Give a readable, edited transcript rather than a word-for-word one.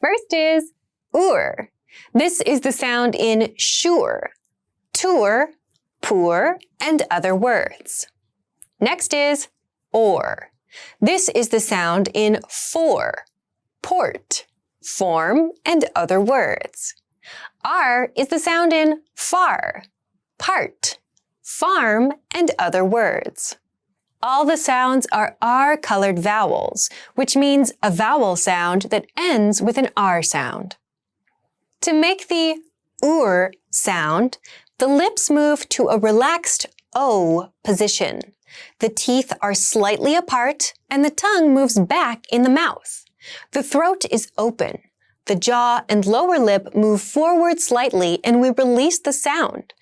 First is ur. This is the sound in sure, tour, poor, and other words. Next is or. This is the sound in for, port, form, and other words. R is the sound in far, part, farm, and other words. All the sounds are R-colored vowels, which means a vowel sound that ends with an R sound. To make the ur sound, the lips move to a relaxed O position. The teeth are slightly apart and the tongue moves back in the mouth. The throat is open. The jaw and lower lip move forward slightly and we release the sound.